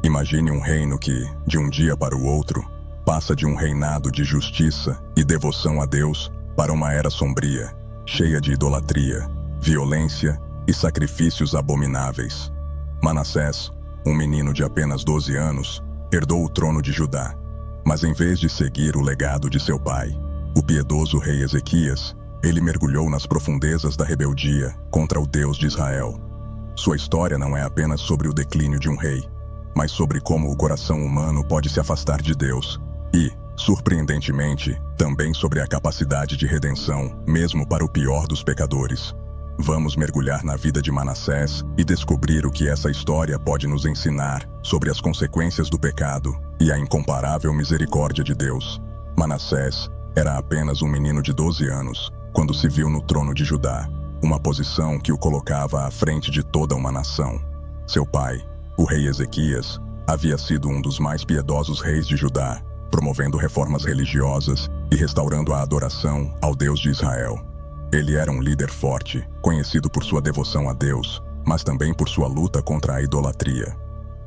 Imagine um reino que, de um dia para o outro, passa de um reinado de justiça e devoção a Deus para uma era sombria, cheia de idolatria, violência e sacrifícios abomináveis. Manassés, um menino de apenas 12 anos, herdou o trono de Judá, mas em vez de seguir o legado de seu pai, o piedoso rei Ezequias, ele mergulhou nas profundezas da rebeldia contra o Deus de Israel. Sua história não é apenas sobre o declínio de um rei, mas sobre como o coração humano pode se afastar de Deus e, surpreendentemente, também sobre a capacidade de redenção, mesmo para o pior dos pecadores. Vamos mergulhar na vida de Manassés e descobrir o que essa história pode nos ensinar sobre as consequências do pecado e a incomparável misericórdia de Deus. Manassés era apenas um menino de 12 anos quando se viu no trono de Judá, uma posição que o colocava à frente de toda uma nação. Seu pai, o rei Ezequias, havia sido um dos mais piedosos reis de Judá, promovendo reformas religiosas e restaurando a adoração ao Deus de Israel. Ele era um líder forte, conhecido por sua devoção a Deus, mas também por sua luta contra a idolatria.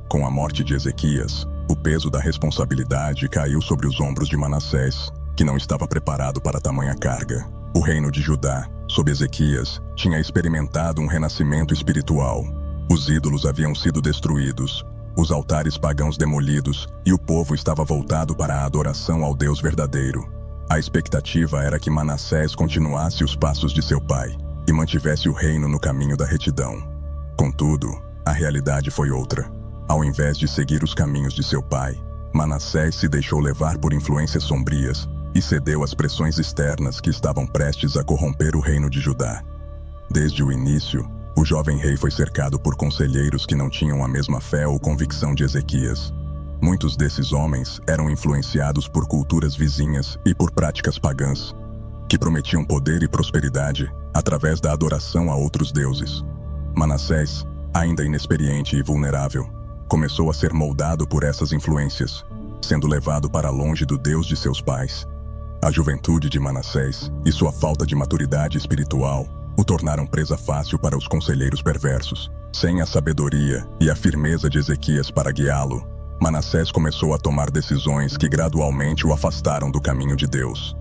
Com a morte de Ezequias, o peso da responsabilidade caiu sobre os ombros de Manassés, que não estava preparado para tamanha carga. O reino de Judá, sob Ezequias, tinha experimentado um renascimento espiritual. Os ídolos haviam sido destruídos, os altares pagãos demolidos e o povo estava voltado para a adoração ao Deus verdadeiro. A expectativa era que Manassés continuasse os passos de seu pai e mantivesse o reino no caminho da retidão. Contudo, a realidade foi outra. Ao invés de seguir os caminhos de seu pai, Manassés se deixou levar por influências sombrias e cedeu às pressões externas que estavam prestes a corromper o reino de Judá. Desde o início, o jovem rei foi cercado por conselheiros que não tinham a mesma fé ou convicção de Ezequias. Muitos desses homens eram influenciados por culturas vizinhas e por práticas pagãs, que prometiam poder e prosperidade através da adoração a outros deuses. Manassés, ainda inexperiente e vulnerável, começou a ser moldado por essas influências, sendo levado para longe do Deus de seus pais. A juventude de Manassés e sua falta de maturidade espiritual o tornaram presa fácil para os conselheiros perversos. Sem a sabedoria e a firmeza de Ezequias para guiá-lo, Manassés começou a tomar decisões que gradualmente o afastaram do caminho de Deus.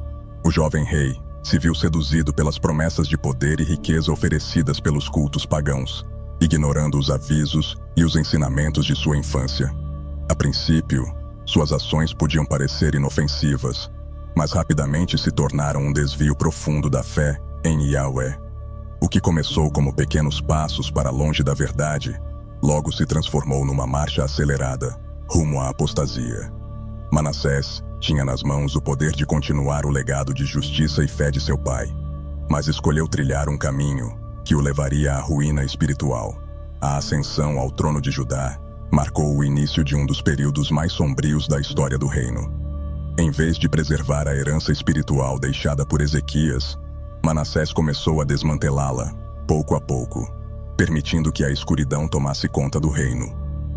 O jovem rei se viu seduzido pelas promessas de poder e riqueza oferecidas pelos cultos pagãos, ignorando os avisos e os ensinamentos de sua infância. A princípio, suas ações podiam parecer inofensivas, mas rapidamente se tornaram um desvio profundo da fé em Yahweh. O que começou como pequenos passos para longe da verdade, logo se transformou numa marcha acelerada, rumo à apostasia. Manassés tinha nas mãos o poder de continuar o legado de justiça e fé de seu pai, mas escolheu trilhar um caminho que o levaria à ruína espiritual. A ascensão ao trono de Judá marcou o início de um dos períodos mais sombrios da história do reino. Em vez de preservar a herança espiritual deixada por Ezequias, Manassés começou a desmantelá-la, pouco a pouco, permitindo que a escuridão tomasse conta do reino.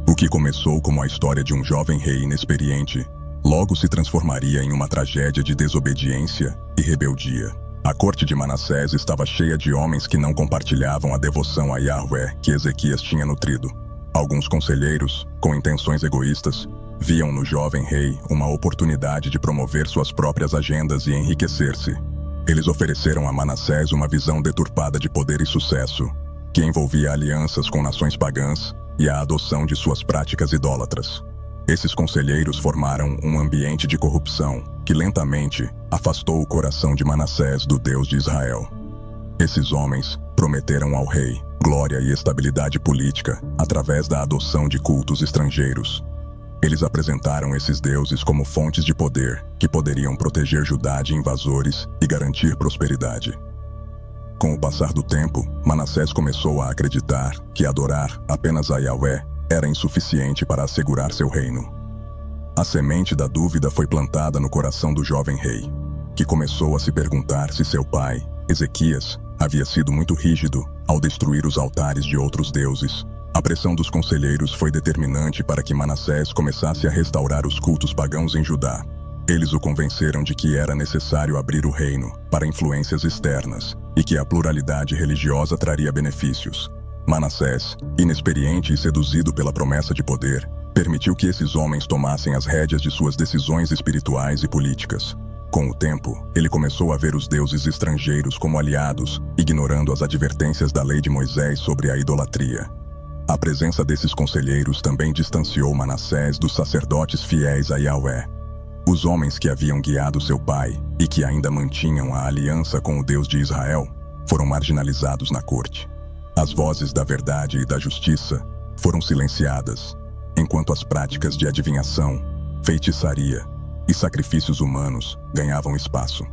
O que começou como a história de um jovem rei inexperiente, logo se transformaria em uma tragédia de desobediência e rebeldia. A corte de Manassés estava cheia de homens que não compartilhavam a devoção a Yahweh que Ezequias tinha nutrido. Alguns conselheiros, com intenções egoístas, viam no jovem rei uma oportunidade de promover suas próprias agendas e enriquecer-se. Eles ofereceram a Manassés uma visão deturpada de poder e sucesso, que envolvia alianças com nações pagãs e a adoção de suas práticas idólatras. Esses conselheiros formaram um ambiente de corrupção que lentamente afastou o coração de Manassés do Deus de Israel. Esses homens prometeram ao rei glória e estabilidade política através da adoção de cultos estrangeiros. Eles apresentaram esses deuses como fontes de poder que poderiam proteger Judá de invasores e garantir prosperidade. Com o passar do tempo, Manassés começou a acreditar que adorar apenas a Yahweh era insuficiente para assegurar seu reino. A semente da dúvida foi plantada no coração do jovem rei, que começou a se perguntar se seu pai, Ezequias, havia sido muito rígido ao destruir os altares de outros deuses. A pressão dos conselheiros foi determinante para que Manassés começasse a restaurar os cultos pagãos em Judá. Eles o convenceram de que era necessário abrir o reino para influências externas e que a pluralidade religiosa traria benefícios. Manassés, inexperiente e seduzido pela promessa de poder, permitiu que esses homens tomassem as rédeas de suas decisões espirituais e políticas. Com o tempo, ele começou a ver os deuses estrangeiros como aliados, ignorando as advertências da lei de Moisés sobre a idolatria. A presença desses conselheiros também distanciou Manassés dos sacerdotes fiéis a Yahvé. Os homens que haviam guiado seu pai e que ainda mantinham a aliança com o Deus de Israel foram marginalizados na corte. As vozes da verdade e da justiça foram silenciadas, enquanto as práticas de adivinhação, feitiçaria e sacrifícios humanos ganhavam espaço.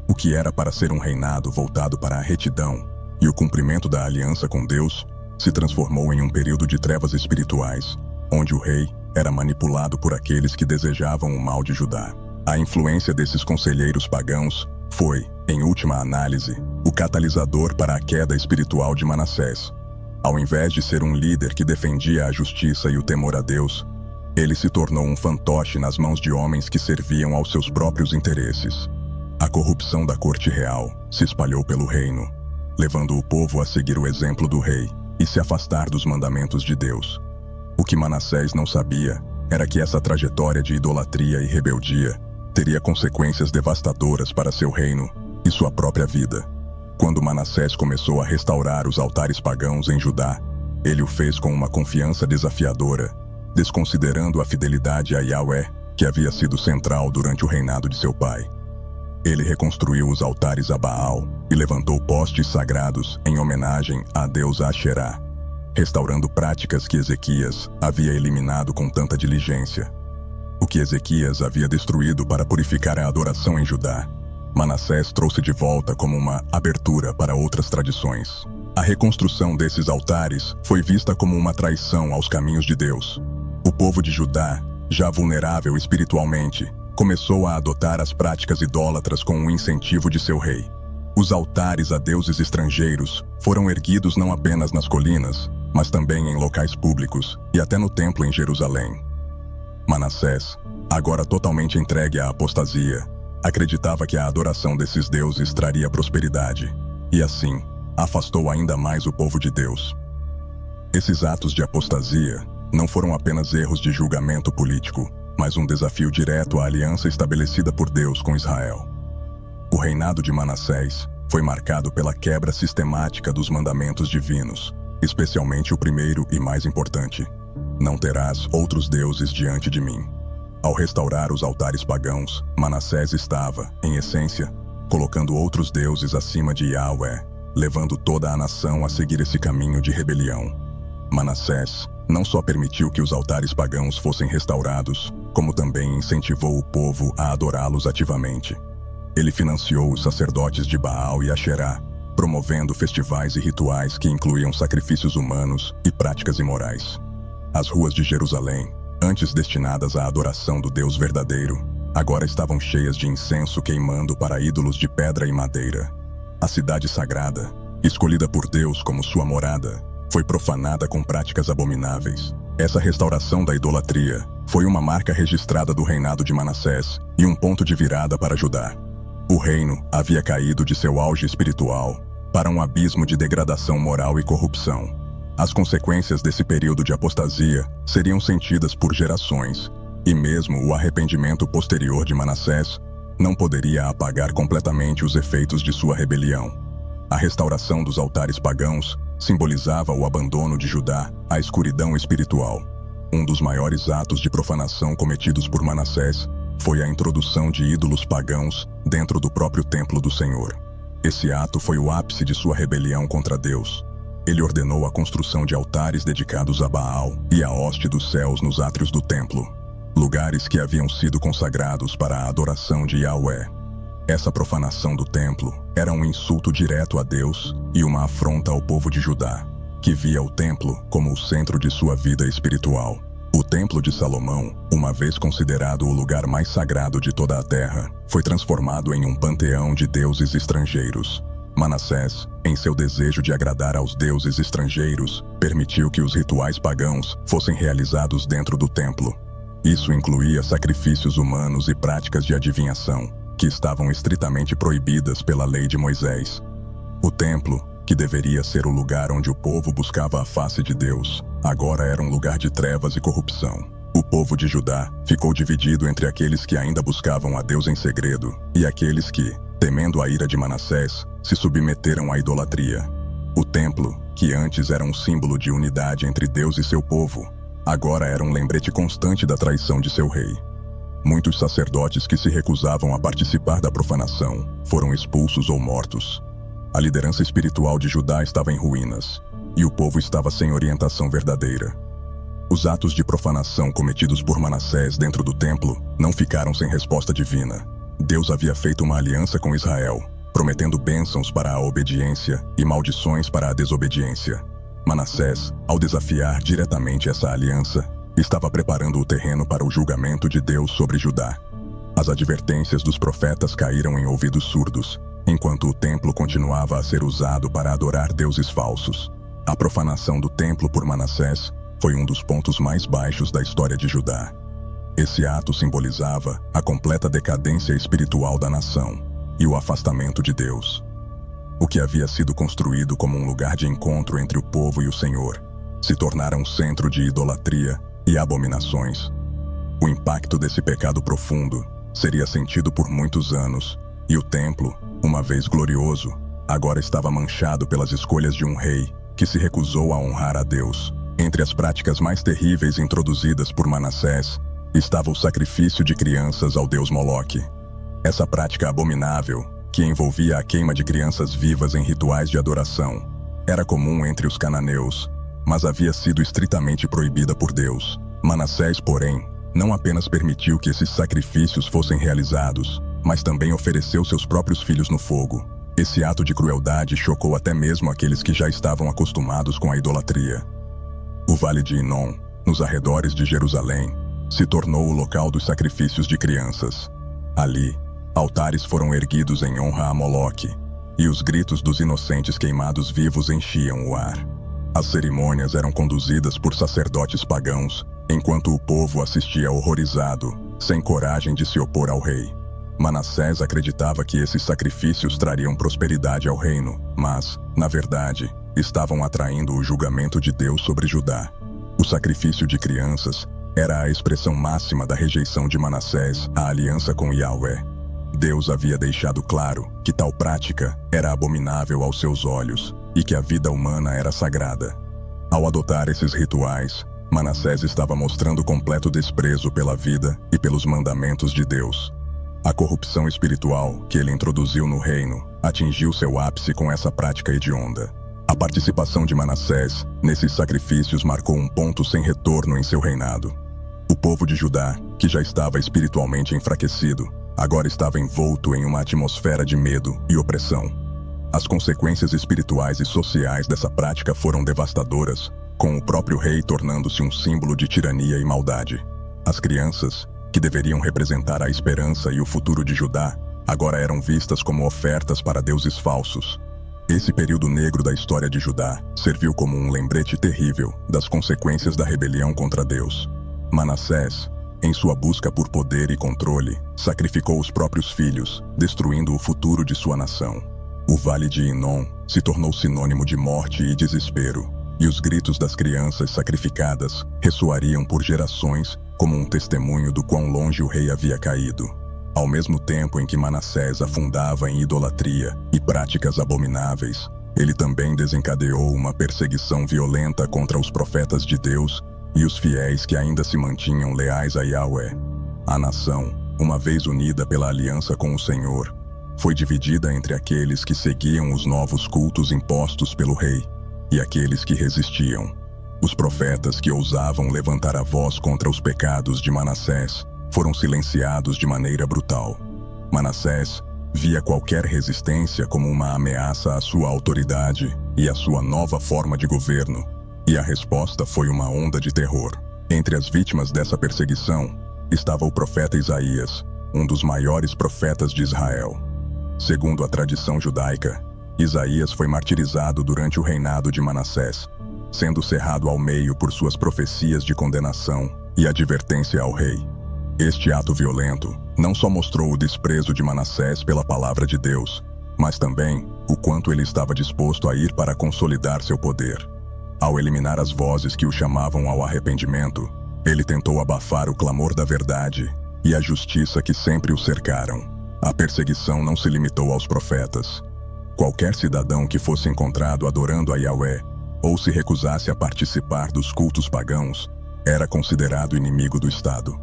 O que era para ser um reinado voltado para a retidão e o cumprimento da aliança com Deus se transformou em um período de trevas espirituais, onde o rei era manipulado por aqueles que desejavam o mal de Judá. A influência desses conselheiros pagãos foi, em última análise, o catalisador para a queda espiritual de Manassés. Ao invés de ser um líder que defendia a justiça e o temor a Deus, ele se tornou um fantoche nas mãos de homens que serviam aos seus próprios interesses. A corrupção da corte real se espalhou pelo reino, levando o povo a seguir o exemplo do rei e se afastar dos mandamentos de Deus. O que Manassés não sabia era que essa trajetória de idolatria e rebeldia teria consequências devastadoras para seu reino e sua própria vida. Quando Manassés começou a restaurar os altares pagãos em Judá, ele o fez com uma confiança desafiadora, desconsiderando a fidelidade a Yahvé, que havia sido central durante o reinado de seu pai. Ele reconstruiu os altares a Baal e levantou postes sagrados em homenagem à deusa Asherá, restaurando práticas que Ezequias havia eliminado com tanta diligência. O que Ezequias havia destruído para purificar a adoração em Judá, Manassés trouxe de volta como uma abertura para outras tradições. A reconstrução desses altares foi vista como uma traição aos caminhos de Deus. O povo de Judá, já vulnerável espiritualmente, começou a adotar as práticas idólatras com o incentivo de seu rei. Os altares a deuses estrangeiros foram erguidos não apenas nas colinas, mas também em locais públicos e até no templo em Jerusalém. Manassés, agora totalmente entregue à apostasia, acreditava que a adoração desses deuses traria prosperidade, e assim, afastou ainda mais o povo de Deus. Esses atos de apostasia não foram apenas erros de julgamento político, mas um desafio direto à aliança estabelecida por Deus com Israel. O reinado de Manassés foi marcado pela quebra sistemática dos mandamentos divinos, especialmente o primeiro e mais importante: não terás outros deuses diante de mim. Ao restaurar os altares pagãos, Manassés estava, em essência, colocando outros deuses acima de Yahvé, levando toda a nação a seguir esse caminho de rebelião. Manassés não só permitiu que os altares pagãos fossem restaurados, como também incentivou o povo a adorá-los ativamente. Ele financiou os sacerdotes de Baal e Asherá, promovendo festivais e rituais que incluíam sacrifícios humanos e práticas imorais. As ruas de Jerusalém, antes destinadas à adoração do Deus verdadeiro, agora estavam cheias de incenso queimando para ídolos de pedra e madeira. A cidade sagrada, escolhida por Deus como sua morada, foi profanada com práticas abomináveis. Essa restauração da idolatria foi uma marca registrada do reinado de Manassés e um ponto de virada para Judá. O reino havia caído de seu auge espiritual para um abismo de degradação moral e corrupção. As consequências desse período de apostasia seriam sentidas por gerações, e mesmo o arrependimento posterior de Manassés não poderia apagar completamente os efeitos de sua rebelião. A restauração dos altares pagãos simbolizava o abandono de Judá à escuridão espiritual. Um dos maiores atos de profanação cometidos por Manassés foi a introdução de ídolos pagãos dentro do próprio templo do Senhor. Esse ato foi o ápice de sua rebelião contra Deus. Ele ordenou a construção de altares dedicados a Baal e à hoste dos céus nos átrios do templo, lugares que haviam sido consagrados para a adoração de Yahvé. Essa profanação do templo era um insulto direto a Deus e uma afronta ao povo de Judá, que via o templo como o centro de sua vida espiritual. O Templo de Salomão, uma vez considerado o lugar mais sagrado de toda a terra, foi transformado em um panteão de deuses estrangeiros. Manassés, em seu desejo de agradar aos deuses estrangeiros, permitiu que os rituais pagãos fossem realizados dentro do templo. Isso incluía sacrifícios humanos e práticas de adivinhação, que estavam estritamente proibidas pela lei de Moisés. O templo, que deveria ser o lugar onde o povo buscava a face de Deus, agora era um lugar de trevas e corrupção. povo de Judá ficou dividido entre aqueles que ainda buscavam a Deus em segredo e aqueles que, temendo a ira de Manassés, se submeteram à idolatria. O templo, que antes era um símbolo de unidade entre Deus e seu povo, agora era um lembrete constante da traição de seu rei. Muitos sacerdotes que se recusavam a participar da profanação foram expulsos ou mortos. A liderança espiritual de Judá estava em ruínas, e o povo estava sem orientação verdadeira. Os atos de profanação cometidos por Manassés dentro do templo não ficaram sem resposta divina. Deus havia feito uma aliança com Israel, prometendo bênçãos para a obediência e maldições para a desobediência. Manassés, ao desafiar diretamente essa aliança, estava preparando o terreno para o julgamento de Deus sobre Judá. As advertências dos profetas caíram em ouvidos surdos, enquanto o templo continuava a ser usado para adorar deuses falsos. A profanação do templo por Manassés foi um dos pontos mais baixos da história de Judá. Esse ato simbolizava a completa decadência espiritual da nação e o afastamento de Deus. O que havia sido construído como um lugar de encontro entre o povo e o Senhor se tornara um centro de idolatria e abominações. O impacto desse pecado profundo seria sentido por muitos anos, e o templo, uma vez glorioso, agora estava manchado pelas escolhas de um rei que se recusou a honrar a Deus. Entre as práticas mais terríveis introduzidas por Manassés estava o sacrifício de crianças ao deus Moloque. Essa prática abominável, que envolvia a queima de crianças vivas em rituais de adoração, era comum entre os cananeus, mas havia sido estritamente proibida por Deus. Manassés, porém, não apenas permitiu que esses sacrifícios fossem realizados, mas também ofereceu seus próprios filhos no fogo. Esse ato de crueldade chocou até mesmo aqueles que já estavam acostumados com a idolatria. O Vale de Inom, nos arredores de Jerusalém, se tornou o local dos sacrifícios de crianças. Ali, altares foram erguidos em honra a Moloque, e os gritos dos inocentes queimados vivos enchiam o ar. As cerimônias eram conduzidas por sacerdotes pagãos, enquanto o povo assistia horrorizado, sem coragem de se opor ao rei. Manassés acreditava que esses sacrifícios trariam prosperidade ao reino, mas, na verdade, estavam atraindo o julgamento de Deus sobre Judá. O sacrifício de crianças era a expressão máxima da rejeição de Manassés à aliança com Yahvé. Deus havia deixado claro que tal prática era abominável aos seus olhos e que a vida humana era sagrada. Ao adotar esses rituais, Manassés estava mostrando completo desprezo pela vida e pelos mandamentos de Deus. A corrupção espiritual que ele introduziu no reino atingiu seu ápice com essa prática hedionda. A participação de Manassés nesses sacrifícios marcou um ponto sem retorno em seu reinado. O povo de Judá, que já estava espiritualmente enfraquecido, agora estava envolto em uma atmosfera de medo e opressão. As consequências espirituais e sociais dessa prática foram devastadoras, com o próprio rei tornando-se um símbolo de tirania e maldade. As crianças, que deveriam representar a esperança e o futuro de Judá, agora eram vistas como ofertas para deuses falsos. Esse período negro da história de Judá serviu como um lembrete terrível das consequências da rebelião contra Deus. Manassés, em sua busca por poder e controle, sacrificou os próprios filhos, destruindo o futuro de sua nação. O Vale de Inom se tornou sinônimo de morte e desespero, e os gritos das crianças sacrificadas ressoariam por gerações como um testemunho do quão longe o rei havia caído. Ao mesmo tempo em que Manassés afundava em idolatria e práticas abomináveis, ele também desencadeou uma perseguição violenta contra os profetas de Deus e os fiéis que ainda se mantinham leais a Yahvé. A nação, uma vez unida pela aliança com o Senhor, foi dividida entre aqueles que seguiam os novos cultos impostos pelo rei e aqueles que resistiam. Os profetas que ousavam levantar a voz contra os pecados de Manassés foram silenciados de maneira brutal. Manassés via qualquer resistência como uma ameaça à sua autoridade e à sua nova forma de governo, e a resposta foi uma onda de terror. Entre as vítimas dessa perseguição estava o profeta Isaías, um dos maiores profetas de Israel. Segundo a tradição judaica, Isaías foi martirizado durante o reinado de Manassés, sendo cerrado ao meio por suas profecias de condenação e advertência ao rei. Este ato violento não só mostrou o desprezo de Manassés pela palavra de Deus, mas também o quanto ele estava disposto a ir para consolidar seu poder. Ao eliminar as vozes que o chamavam ao arrependimento, Ele tentou abafar o clamor da verdade e a justiça que sempre o cercaram. A perseguição não se limitou aos profetas. Qualquer cidadão que fosse encontrado adorando a Yahweh ou se recusasse a participar dos cultos pagãos era considerado inimigo do Estado.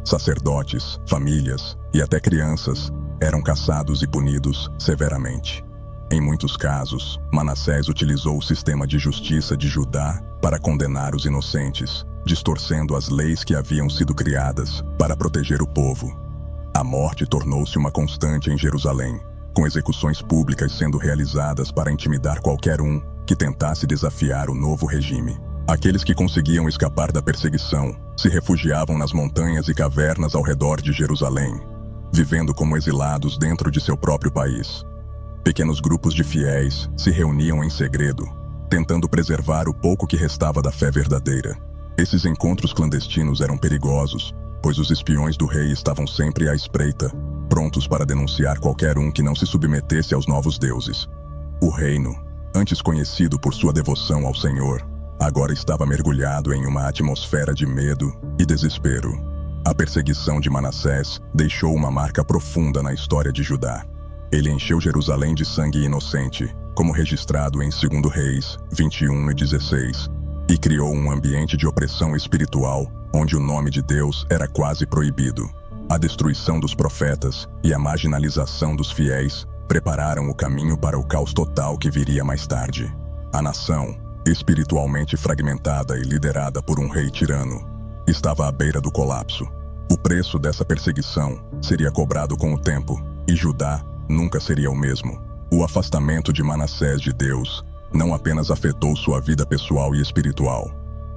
Sacerdotes, famílias e até crianças eram caçados e punidos severamente. Em muitos casos, Manassés utilizou o sistema de justiça de Judá para condenar os inocentes, distorcendo as leis que haviam sido criadas para proteger o povo. A morte tornou-se uma constante em Jerusalém, com execuções públicas sendo realizadas para intimidar qualquer um que tentasse desafiar o novo regime. Aqueles que conseguiam escapar da perseguição se refugiavam nas montanhas e cavernas ao redor de Jerusalém, vivendo como exilados dentro de seu próprio país. Pequenos grupos de fiéis se reuniam em segredo, tentando preservar o pouco que restava da fé verdadeira. Esses encontros clandestinos eram perigosos, pois os espiões do rei estavam sempre à espreita, prontos para denunciar qualquer um que não se submetesse aos novos deuses. O reino, antes conhecido por sua devoção ao Senhor, agora estava mergulhado em uma atmosfera de medo e desespero. A perseguição de Manassés deixou uma marca profunda na história de Judá. Ele encheu Jerusalém de sangue inocente, como registrado em 2 Reis 21:16, e criou um ambiente de opressão espiritual, onde o nome de Deus era quase proibido. A destruição dos profetas e a marginalização dos fiéis prepararam o caminho para o caos total que viria mais tarde. A nação, espiritualmente fragmentada e liderada por um rei tirano, estava à beira do colapso. O preço dessa perseguição seria cobrado com o tempo, e Judá nunca seria o mesmo. O afastamento de Manassés de Deus não apenas afetou sua vida pessoal e espiritual,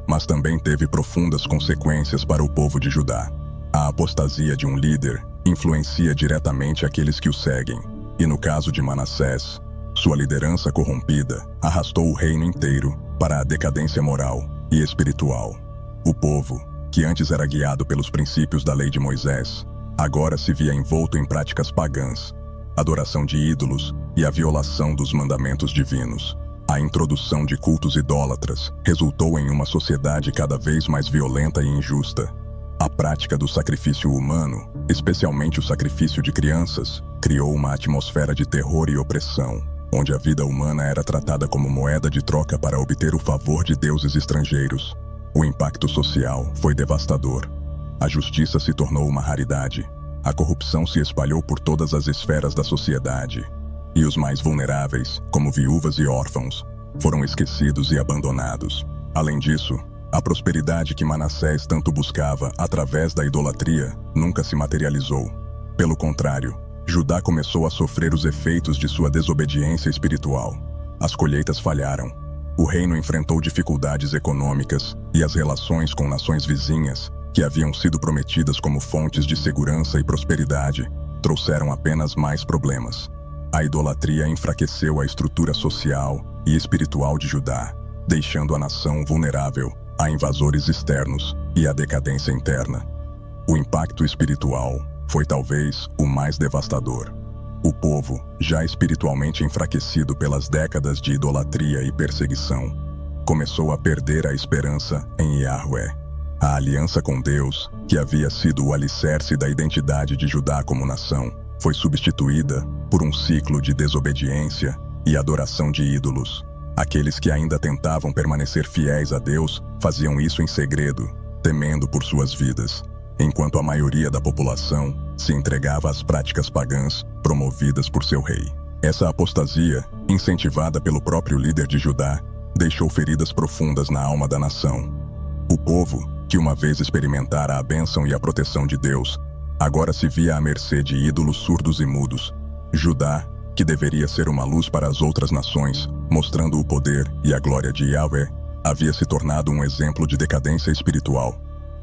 mas também teve profundas consequências para o povo de Judá. A apostasia de um líder influencia diretamente aqueles que o seguem, e no caso de Manassés, sua liderança corrompida arrastou o reino inteiro para a decadência moral e espiritual. O povo, que antes era guiado pelos princípios da lei de Moisés, agora se via envolto em práticas pagãs, adoração de ídolos e a violação dos mandamentos divinos. A introdução de cultos idólatras resultou em uma sociedade cada vez mais violenta e injusta. A prática do sacrifício humano, especialmente o sacrifício de crianças, criou uma atmosfera de terror e opressão, onde a vida humana era tratada como moeda de troca para obter o favor de deuses estrangeiros. O impacto social foi devastador. A justiça se tornou uma raridade. A corrupção se espalhou por todas as esferas da sociedade. E os mais vulneráveis, como viúvas e órfãos, foram esquecidos e abandonados. Além disso, a prosperidade que Manassés tanto buscava através da idolatria nunca se materializou. Pelo contrário, Judá começou a sofrer os efeitos de sua desobediência espiritual. As colheitas falharam. O reino enfrentou dificuldades econômicas e as relações com nações vizinhas, que haviam sido prometidas como fontes de segurança e prosperidade, trouxeram apenas mais problemas. A idolatria enfraqueceu a estrutura social e espiritual de Judá, deixando a nação vulnerável a invasores externos e à decadência interna. O impacto espiritual foi talvez o mais devastador. O povo, já espiritualmente enfraquecido pelas décadas de idolatria e perseguição, começou a perder a esperança em Yahweh. A aliança com Deus, que havia sido o alicerce da identidade de Judá como nação, foi substituída por um ciclo de desobediência e adoração de ídolos. Aqueles que ainda tentavam permanecer fiéis a Deus faziam isso em segredo, temendo por suas vidas, enquanto a maioria da população se entregava às práticas pagãs promovidas por seu rei. Essa apostasia, incentivada pelo próprio líder de Judá, deixou feridas profundas na alma da nação. O povo, que uma vez experimentara a bênção e a proteção de Deus, agora se via à mercê de ídolos surdos e mudos. Judá, que deveria ser uma luz para as outras nações, mostrando o poder e a glória de Yahweh, havia se tornado um exemplo de decadência espiritual.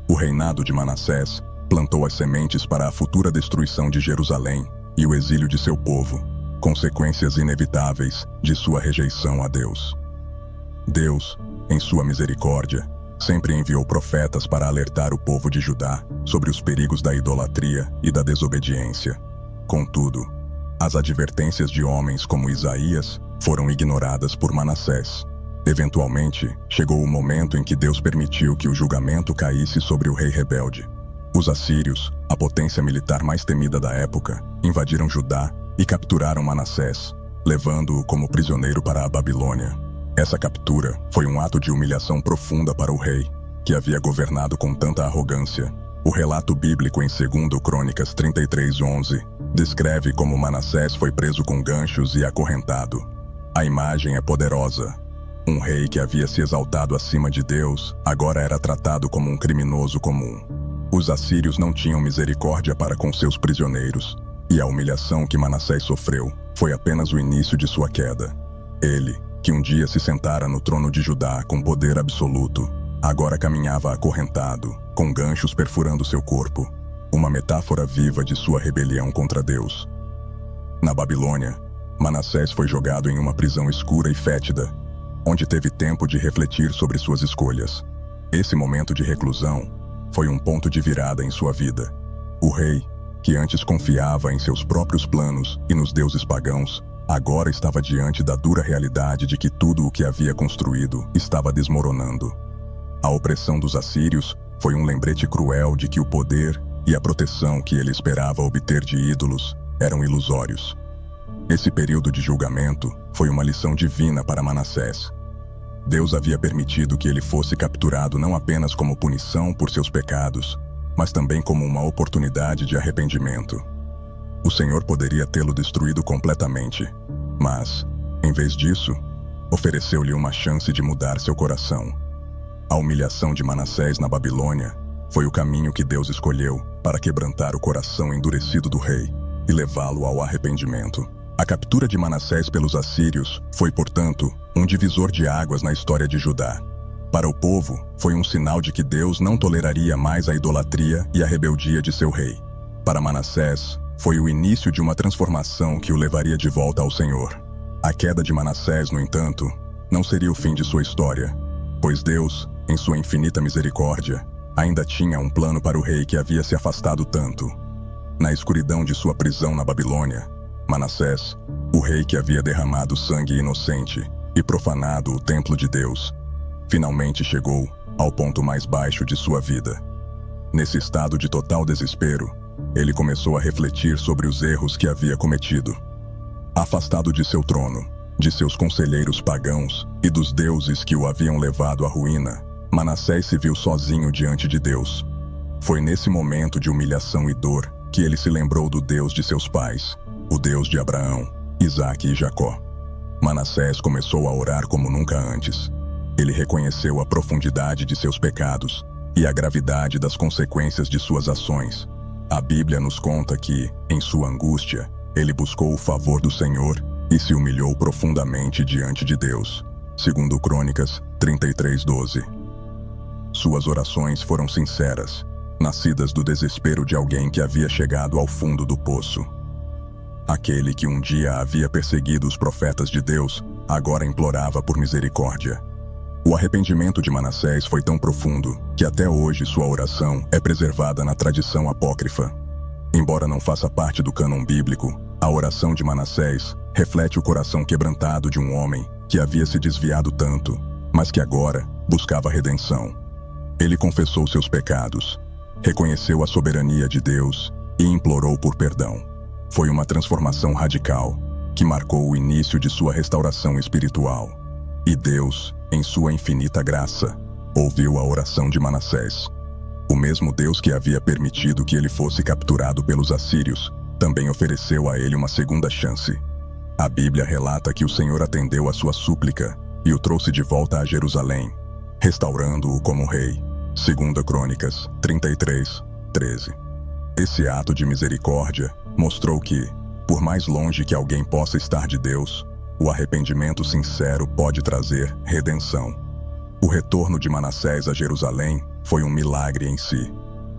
O reinado de Manassés plantou as sementes para a futura destruição de Jerusalém e o exílio de seu povo, consequências inevitáveis de sua rejeição a Deus. Deus, em sua misericórdia, sempre enviou profetas para alertar o povo de Judá sobre os perigos da idolatria e da desobediência. Contudo, as advertências de homens como Isaías foram ignoradas por Manassés. Eventualmente, chegou o momento em que Deus permitiu que o julgamento caísse sobre o rei rebelde. Os assírios, a potência militar mais temida da época, invadiram Judá e capturaram Manassés, levando-o como prisioneiro para a Babilônia. Essa captura foi um ato de humilhação profunda para o rei, que havia governado com tanta arrogância. O relato bíblico em 2 Crônicas 33:11 descreve como Manassés foi preso com ganchos e acorrentado. A imagem é poderosa. Um rei que havia se exaltado acima de Deus, agora era tratado como um criminoso comum. Os assírios não tinham misericórdia para com seus prisioneiros, e a humilhação que Manassés sofreu foi apenas o início de sua queda. Ele, que um dia se sentara no trono de Judá com poder absoluto, agora caminhava acorrentado, com ganchos perfurando seu corpo, uma metáfora viva de sua rebelião contra Deus. Na Babilônia, Manassés foi jogado em uma prisão escura e fétida, onde teve tempo de refletir sobre suas escolhas. Esse momento de reclusão foi um ponto de virada em sua vida. O rei, que antes confiava em seus próprios planos e nos deuses pagãos, agora estava diante da dura realidade de que tudo o que havia construído estava desmoronando. A opressão dos assírios foi um lembrete cruel de que o poder e a proteção que ele esperava obter de ídolos eram ilusórios. Esse período de julgamento foi uma lição divina para Manassés. Deus havia permitido que ele fosse capturado não apenas como punição por seus pecados, mas também como uma oportunidade de arrependimento. O Senhor poderia tê-lo destruído completamente, mas, em vez disso, ofereceu-lhe uma chance de mudar seu coração. A humilhação de Manassés na Babilônia foi o caminho que Deus escolheu para quebrantar o coração endurecido do rei e levá-lo ao arrependimento. A captura de Manassés pelos assírios foi, portanto, um divisor de águas na história de Judá. Para o povo, foi um sinal de que Deus não toleraria mais a idolatria e a rebeldia de seu rei. Para Manassés, foi o início de uma transformação que o levaria de volta ao Senhor. A queda de Manassés, no entanto, não seria o fim de sua história, pois Deus, em sua infinita misericórdia, ainda tinha um plano para o rei que havia se afastado tanto. Na escuridão de sua prisão na Babilônia, Manassés, o rei que havia derramado sangue inocente e profanado o templo de Deus, finalmente chegou ao ponto mais baixo de sua vida. Nesse estado de total desespero, ele começou a refletir sobre os erros que havia cometido. Afastado de seu trono, de seus conselheiros pagãos e dos deuses que o haviam levado à ruína, Manassés se viu sozinho diante de Deus. Foi nesse momento de humilhação e dor que ele se lembrou do Deus de seus pais, o Deus de Abraão, Isaque e Jacó. Manassés começou a orar como nunca antes. Ele reconheceu a profundidade de seus pecados e a gravidade das consequências de suas ações. A Bíblia nos conta que, em sua angústia, ele buscou o favor do Senhor e se humilhou profundamente diante de Deus. 2 Crônicas 33:12. Suas orações foram sinceras, nascidas do desespero de alguém que havia chegado ao fundo do poço. Aquele que um dia havia perseguido os profetas de Deus, agora implorava por misericórdia. O arrependimento de Manassés foi tão profundo que até hoje sua oração é preservada na tradição apócrifa. Embora não faça parte do cânon bíblico, a oração de Manassés reflete o coração quebrantado de um homem que havia se desviado tanto, mas que agora buscava redenção. Ele confessou seus pecados, reconheceu a soberania de Deus e implorou por perdão. Foi uma transformação radical que marcou o início de sua restauração espiritual. E Deus, em sua infinita graça, ouviu a oração de Manassés. O mesmo Deus que havia permitido que ele fosse capturado pelos assírios, também ofereceu a ele uma segunda chance. A Bíblia relata que o Senhor atendeu a sua súplica e o trouxe de volta a Jerusalém, restaurando-o como rei. 2 Crônicas 33:13. Esse ato de misericórdia mostrou que, por mais longe que alguém possa estar de Deus, o arrependimento sincero pode trazer redenção. O retorno de Manassés a Jerusalém foi um milagre em si.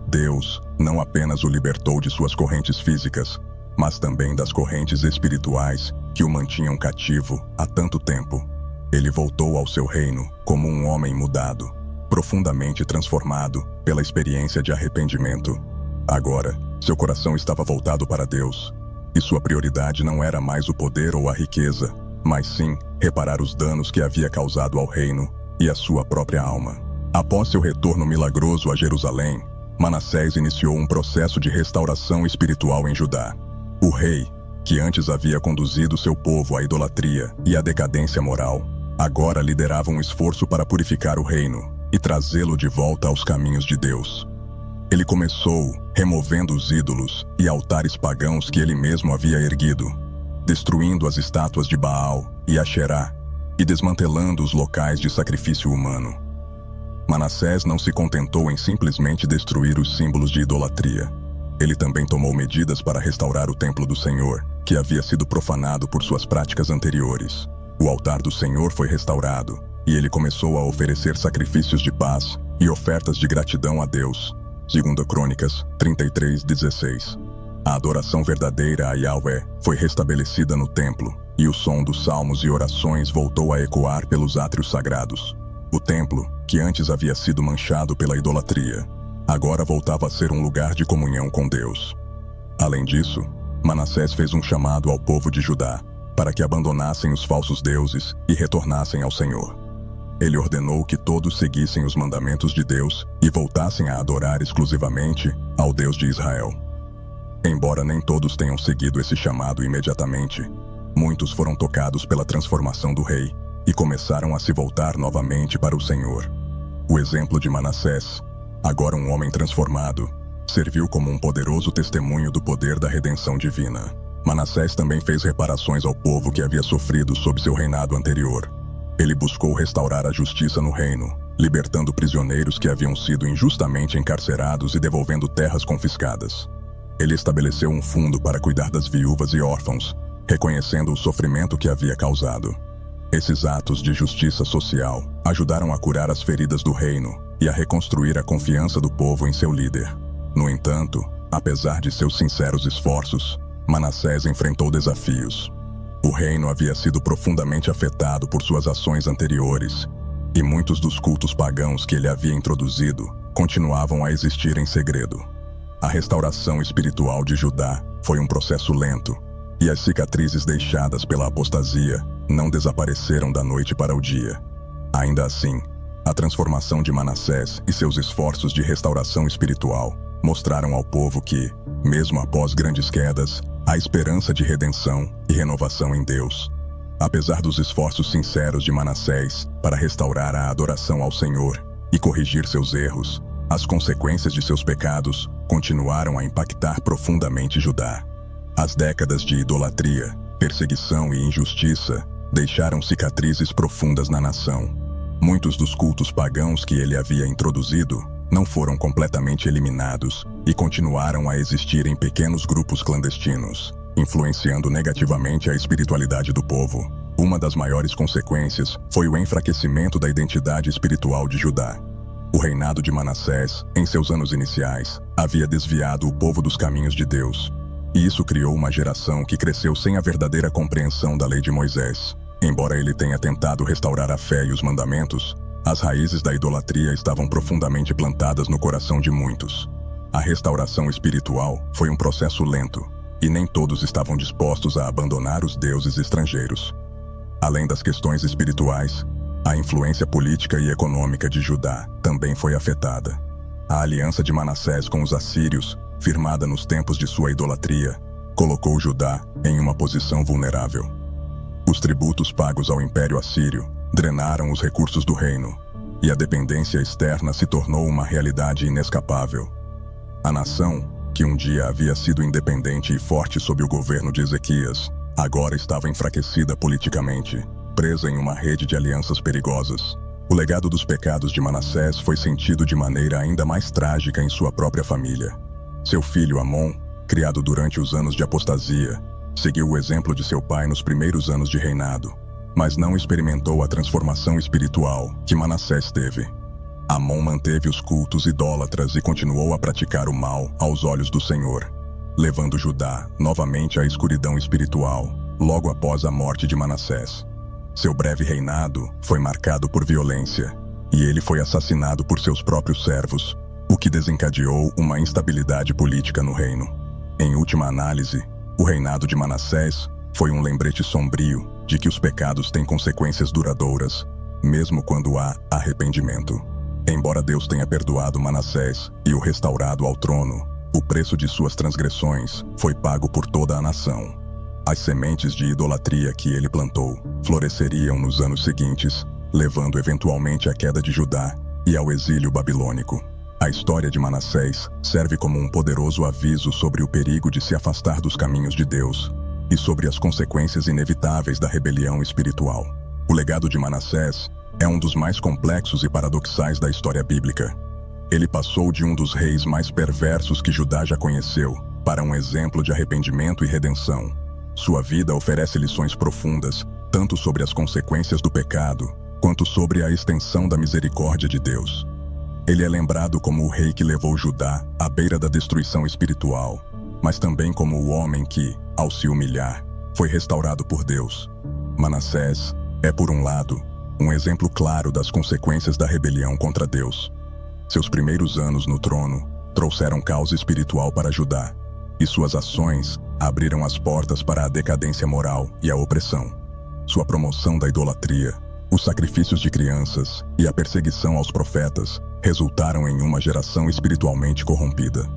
Deus não apenas o libertou de suas correntes físicas, mas também das correntes espirituais que o mantinham cativo há tanto tempo. Ele voltou ao seu reino como um homem mudado, profundamente transformado pela experiência de arrependimento. Agora, seu coração estava voltado para Deus, e sua prioridade não era mais o poder ou a riqueza, mas sim reparar os danos que havia causado ao reino e à sua própria alma. Após seu retorno milagroso a Jerusalém, Manassés iniciou um processo de restauração espiritual em Judá. O rei, que antes havia conduzido seu povo à idolatria e à decadência moral, agora liderava um esforço para purificar o reino e trazê-lo de volta aos caminhos de Deus. Ele começou removendo os ídolos e altares pagãos que ele mesmo havia erguido, destruindo as estátuas de Baal e Asherá e desmantelando os locais de sacrifício humano. Manassés não se contentou em simplesmente destruir os símbolos de idolatria. Ele também tomou medidas para restaurar o templo do Senhor, que havia sido profanado por suas práticas anteriores. O altar do Senhor foi restaurado, e ele começou a oferecer sacrifícios de paz e ofertas de gratidão a Deus. 2 Crônicas 33:16. A adoração verdadeira a Yahweh foi restabelecida no templo, e o som dos salmos e orações voltou a ecoar pelos átrios sagrados. O templo, que antes havia sido manchado pela idolatria, agora voltava a ser um lugar de comunhão com Deus. Além disso, Manassés fez um chamado ao povo de Judá para que abandonassem os falsos deuses e retornassem ao Senhor. Ele ordenou que todos seguissem os mandamentos de Deus e voltassem a adorar exclusivamente ao Deus de Israel. Embora nem todos tenham seguido esse chamado imediatamente, muitos foram tocados pela transformação do rei e começaram a se voltar novamente para o Senhor. O exemplo de Manassés, agora um homem transformado, serviu como um poderoso testemunho do poder da redenção divina. Manassés também fez reparações ao povo que havia sofrido sob seu reinado anterior. Ele buscou restaurar a justiça no reino, libertando prisioneiros que haviam sido injustamente encarcerados e devolvendo terras confiscadas. Ele estabeleceu um fundo para cuidar das viúvas e órfãos, reconhecendo o sofrimento que havia causado. Esses atos de justiça social ajudaram a curar as feridas do reino e a reconstruir a confiança do povo em seu líder. No entanto, apesar de seus sinceros esforços, Manassés enfrentou desafios. O reino havia sido profundamente afetado por suas ações anteriores, e muitos dos cultos pagãos que ele havia introduzido continuavam a existir em segredo. A restauração espiritual de Judá foi um processo lento, e as cicatrizes deixadas pela apostasia não desapareceram da noite para o dia. Ainda assim, a transformação de Manassés e seus esforços de restauração espiritual mostraram ao povo que, mesmo após grandes quedas, há esperança de redenção e renovação em Deus. Apesar dos esforços sinceros de Manassés para restaurar a adoração ao Senhor e corrigir seus erros, as consequências de seus pecados continuaram a impactar profundamente Judá. As décadas de idolatria, perseguição e injustiça deixaram cicatrizes profundas na nação. Muitos dos cultos pagãos que ele havia introduzido não foram completamente eliminados e continuaram a existir em pequenos grupos clandestinos, influenciando negativamente a espiritualidade do povo. Uma das maiores consequências foi o enfraquecimento da identidade espiritual de Judá. O reinado de Manassés, em seus anos iniciais, havia desviado o povo dos caminhos de Deus, e isso criou uma geração que cresceu sem a verdadeira compreensão da lei de Moisés. Embora ele tenha tentado restaurar a fé e os mandamentos, as raízes da idolatria estavam profundamente plantadas no coração de muitos. A restauração espiritual foi um processo lento, e nem todos estavam dispostos a abandonar os deuses estrangeiros. Além das questões espirituais, a influência política e econômica de Judá também foi afetada. A aliança de Manassés com os assírios, firmada nos tempos de sua idolatria, colocou Judá em uma posição vulnerável. Os tributos pagos ao Império Assírio drenaram os recursos do reino, e a dependência externa se tornou uma realidade inescapável. A nação, que um dia havia sido independente e forte sob o governo de Ezequias, agora estava enfraquecida politicamente, presa em uma rede de alianças perigosas. O legado dos pecados de Manassés foi sentido de maneira ainda mais trágica em sua própria família. Seu filho Amon, criado durante os anos de apostasia, seguiu o exemplo de seu pai nos primeiros anos de reinado, mas não experimentou a transformação espiritual que Manassés teve. Amon manteve os cultos idólatras e continuou a praticar o mal aos olhos do Senhor, levando Judá novamente à escuridão espiritual, logo após a morte de Manassés. Seu breve reinado foi marcado por violência, e ele foi assassinado por seus próprios servos, o que desencadeou uma instabilidade política no reino. Em última análise, o reinado de Manassés foi um lembrete sombrio de que os pecados têm consequências duradouras, mesmo quando há arrependimento. Embora Deus tenha perdoado Manassés e o restaurado ao trono, o preço de suas transgressões foi pago por toda a nação. As sementes de idolatria que ele plantou floresceriam nos anos seguintes, levando eventualmente à queda de Judá e ao exílio babilônico. A história de Manassés serve como um poderoso aviso sobre o perigo de se afastar dos caminhos de Deus e sobre as consequências inevitáveis da rebelião espiritual. O legado de Manassés é um dos mais complexos e paradoxais da história bíblica. Ele passou de um dos reis mais perversos que Judá já conheceu para um exemplo de arrependimento e redenção. Sua vida oferece lições profundas, tanto sobre as consequências do pecado, quanto sobre a extensão da misericórdia de Deus. Ele é lembrado como o rei que levou Judá à beira da destruição espiritual, mas também como o homem que, ao se humilhar, foi restaurado por Deus. Manassés é, por um lado, um exemplo claro das consequências da rebelião contra Deus. Seus primeiros anos no trono trouxeram caos espiritual para Judá, e suas ações abriram as portas para a decadência moral e a opressão. Sua promoção da idolatria, os sacrifícios de crianças e a perseguição aos profetas resultaram em uma geração espiritualmente corrompida.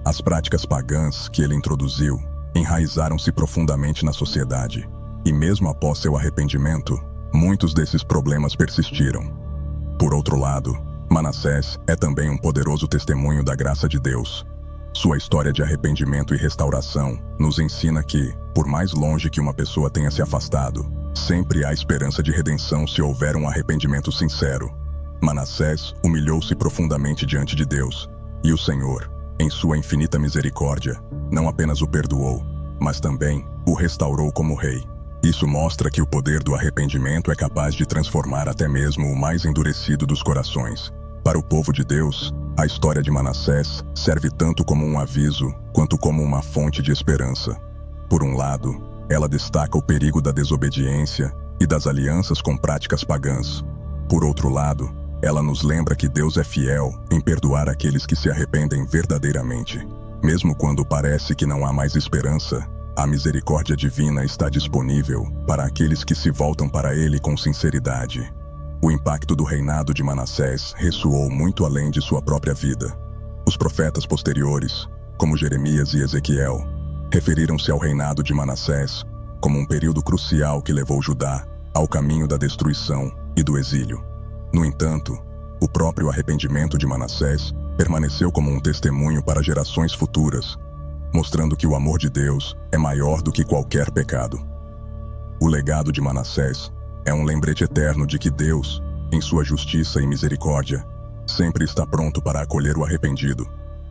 As práticas pagãs que ele introduziu enraizaram-se profundamente na sociedade, e mesmo após seu arrependimento, muitos desses problemas persistiram. Por outro lado, Manassés é também um poderoso testemunho da graça de Deus. Sua história de arrependimento e restauração nos ensina que, por mais longe que uma pessoa tenha se afastado, sempre há esperança de redenção se houver um arrependimento sincero. Manassés humilhou-se profundamente diante de Deus, e o Senhor, em sua infinita misericórdia, não apenas o perdoou, mas também o restaurou como rei. Isso mostra que o poder do arrependimento é capaz de transformar até mesmo o mais endurecido dos corações. Para o povo de Deus, a história de Manassés serve tanto como um aviso, quanto como uma fonte de esperança. Por um lado, ela destaca o perigo da desobediência e das alianças com práticas pagãs. Por outro lado, ela nos lembra que Deus é fiel em perdoar aqueles que se arrependem verdadeiramente. Mesmo quando parece que não há mais esperança, a misericórdia divina está disponível para aqueles que se voltam para Ele com sinceridade. O impacto do reinado de Manassés ressoou muito além de sua própria vida. Os profetas posteriores, como Jeremias e Ezequiel, referiram-se ao reinado de Manassés como um período crucial que levou Judá ao caminho da destruição e do exílio. No entanto, o próprio arrependimento de Manassés permaneceu como um testemunho para gerações futuras, mostrando que o amor de Deus é maior do que qualquer pecado. O legado de Manassés é um lembrete eterno de que Deus, em sua justiça e misericórdia, sempre está pronto para acolher o arrependido,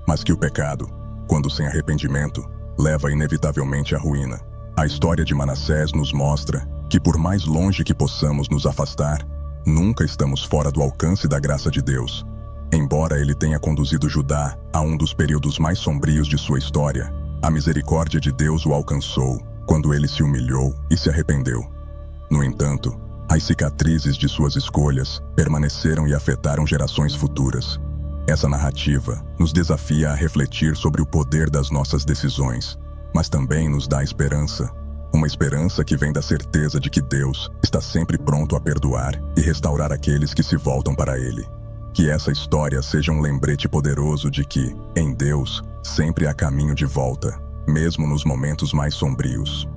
mas que o pecado, quando sem arrependimento, leva inevitavelmente à ruína. A história de Manassés nos mostra que, por mais longe que possamos nos afastar, nunca estamos fora do alcance da graça de Deus. Embora ele tenha conduzido Judá a um dos períodos mais sombrios de sua história, a misericórdia de Deus o alcançou quando ele se humilhou e se arrependeu. No entanto, as cicatrizes de suas escolhas permaneceram e afetaram gerações futuras. Essa narrativa nos desafia a refletir sobre o poder das nossas decisões, mas também nos dá esperança. Uma esperança que vem da certeza de que Deus está sempre pronto a perdoar e restaurar aqueles que se voltam para Ele. Que essa história seja um lembrete poderoso de que, em Deus, sempre há caminho de volta, mesmo nos momentos mais sombrios.